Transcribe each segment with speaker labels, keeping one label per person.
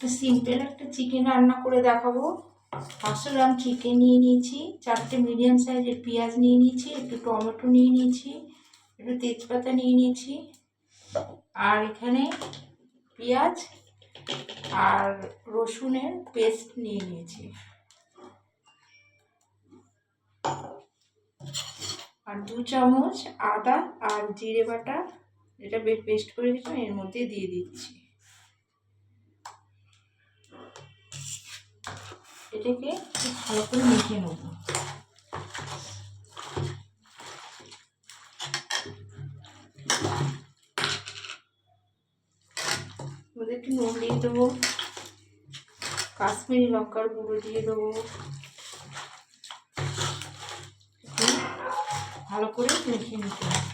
Speaker 1: তো সিম্পল একটা চিকেন রান্না করে দেখাবো। 500 গ্রাম চিকেন নিয়ে নিয়েছি, 4টে মিডিয়াম সাইজের পেঁয়াজ নিয়ে নিয়েছি, একটু টমেটো নিয়ে নিয়েছি, একটু তেজপাতা নিয়ে নিয়েছি, আর এখানে পেঁয়াজ আর রসুনের পেস্ট নিয়ে নিয়েছি, আর 2 চামচ আদা আর জিরে বাটা, এটা পেস্ট করে দিচ্ছি, এর মধ্যে দিয়ে দিচ্ছি। এটাকে খুব ভালো করে মেখে নেব। ওদের একটু নুন দিয়ে দেবো, কাশ্মীরি লঙ্কার গুঁড়ো দিয়ে দেবো, ভালো করে মেখে নিতে হবে।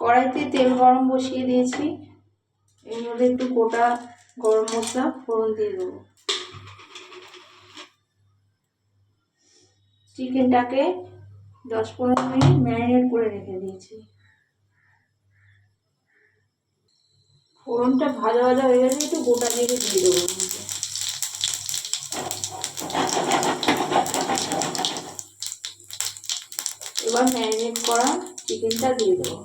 Speaker 1: কড়াইতে তেল গরম বসিয়ে দিয়েছি, এর মধ্যে একটু গোটা গরম মশলা ফোড়ন দিয়ে দেবো। চিকেনটাকে 10-15 মিনিট ম্যারিনেট করে রেখে দিয়েছি। ফোড়নটা ভাজা ভাজা হয়ে গেলে একটু গোটা জিরে দিয়ে দেবো। এবার ম্যারিনেট করা চিকেনটা দিয়ে দেবো।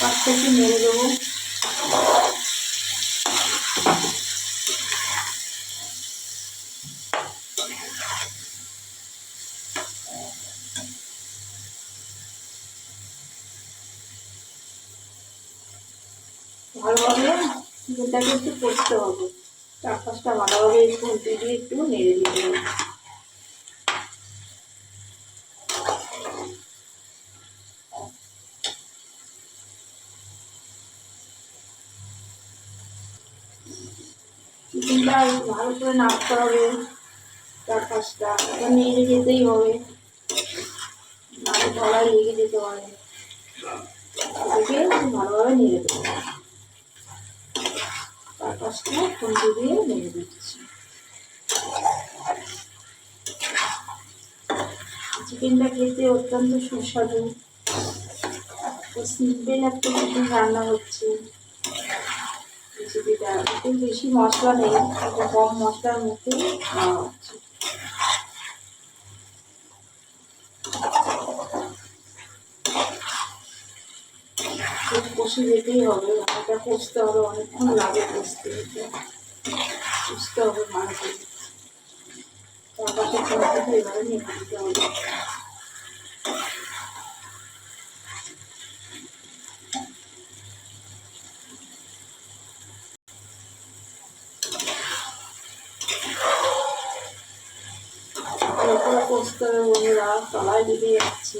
Speaker 1: পাঁচ থেকে নেড়ে দেবো। ভালোভাবে চিকেনটাকে একটু কষতে হবে, 4-5টা ভালোভাবে খুন্তি দিয়ে একটু নেড়ে দিতে হবে। চিকেনটা ভালো করে নাড়তে হবে, 4-5টা নেড়ে যেতেই হবে, নাড়ে গলায় লেগে যেতে পারে। এটাকে ভালোভাবে নেড়ে দেবো, 4-5টা খুন্তি দিয়ে নেড়ে দিচ্ছি। চিকেনটা খেতে অত্যন্ত সুস্বাদু, সিম্পল একটা চিকেন রান্না হচ্ছে। রেসিপিটা একটু বেশি মশলা নেই, একটা কম মশলার মধ্যে খাওয়া হচ্ছে। খুব কষে যেতেই হবে, এটা কষতে হবে, অনেকক্ষণ লাগে কষতে, কষতে হবে ভালো করে। চারপাশে থেকে এবারে নেড়ে দিতে হবে। কষতে হবে বন্ধুরা, তলায় লেগে যাচ্ছে,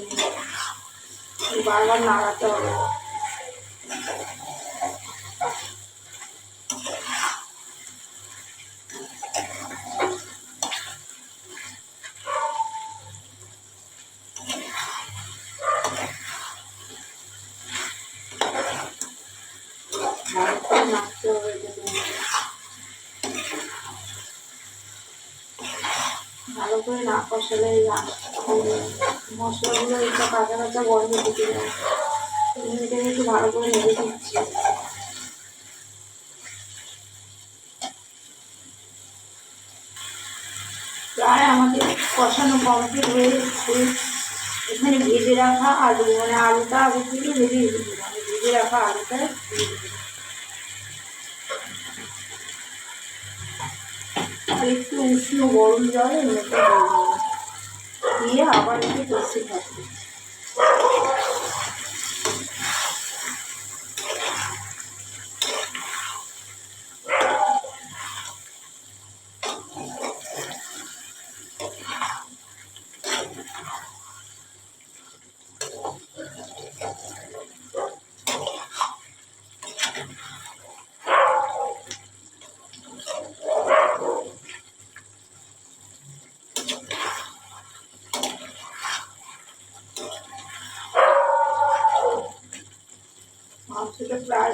Speaker 1: বারবার নাড়াতে হবে। নাড়তে হবে, ভালো করে না কষালে মশলাগুলো একটু কাঁচা কাঁচা গন্ধ ঢুকে যায়। এটাকে একটু ভালো করে নেড়ে দিচ্ছি। প্রায় আমাদের কষানো কমপ্লিট হয়ে যাচ্ছে। এখানে ভেজে রাখা আলু, মানে আলুটা আগে থেকে ভেজে রেখেছি, মানে ভেজে রাখা আলুটা আর একটু উষ্ণ গরম জল এর মধ্যে দিয়ে আবার একটু কষতে থাকবে।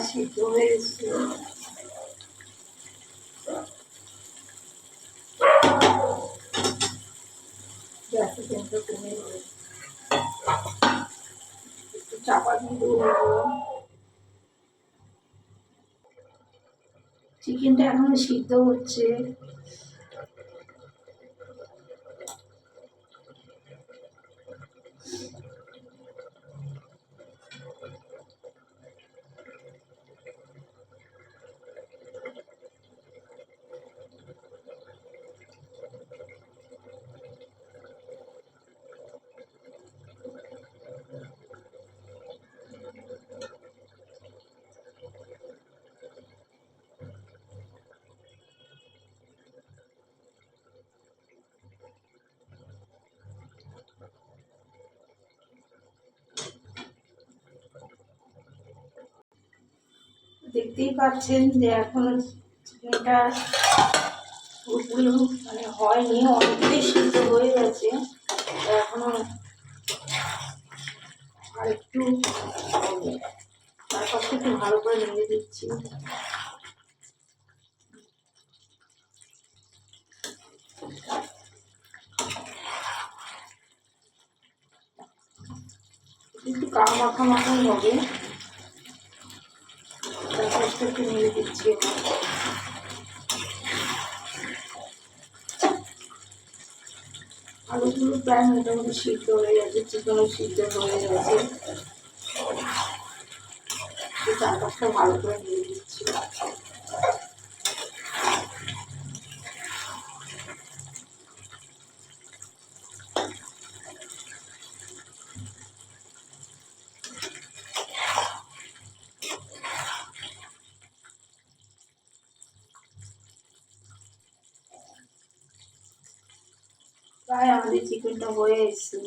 Speaker 1: সিদ্ধ হয়ে এসছে। গ্যাসের ফ্লেমটা কমে যাবে, একটু চাপা দিয়ে দেবো। চিকেনটা এখন সিদ্ধ হচ্ছে। দেখতেই পাচ্ছেন যে এখনো চিকেনটা পুরোপুরি মানে হয়নি, অনেকটাই সিদ্ধ হয়ে গেছে। এখনো আর একটু চারপাশটা একটু ভালো করে নেড়ে দিচ্ছি। একটু কাম মাখা মাখাই হবে, চারপাশটা একটু নেড়ে দিচ্ছি। আলুগুলো প্রায় মোটামুটি সিদ্ধ হয়ে গেছে, চিকেনও সিদ্ধ হয়ে গেছে। চারপাশটা ভালো করে নেড়ে দিচ্ছি। প্রায় আমাদের চিকেনটা হয়ে এসছে।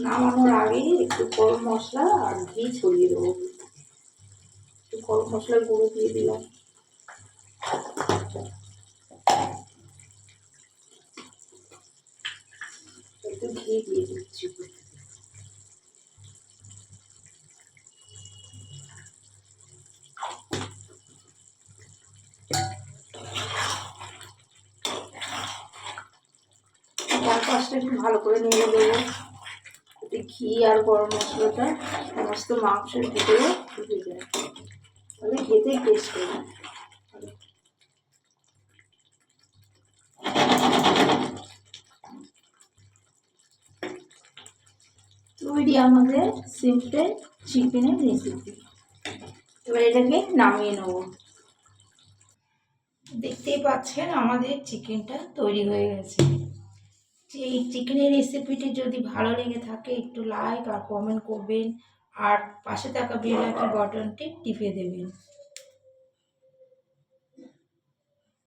Speaker 1: নামানোর আগে একটু গরম মশলা আর ঘি ছড়িয়ে দেবো। একটু গরম মশলার গুঁড়ো দিয়ে দিলাম, একটু ঘি দিয়ে দিচ্ছি। চারপাশটা একটু ভালো করে নেড়ে দেবো, ঘি আর গরম মশলাটা সমস্ত মাংসের ভিতরে ঢুকে যায়, তাহলে খেতে টেস্ট হবে। তৈরি আমাদের সিম্পল চিকেনের রেসিপি। এবার এটাকে নামিয়ে নেব। দেখতেই পাচ্ছেন আমাদের চিকেনটা তৈরি হয়ে গেছে। এই চিকেনের রেসিপিটি যদি ভালো লেগে থাকে একটু লাইক আর কমেন্ট করবেন, আর পাশে থাকা বেল আইকন বাটনটি টিপে দেবেন।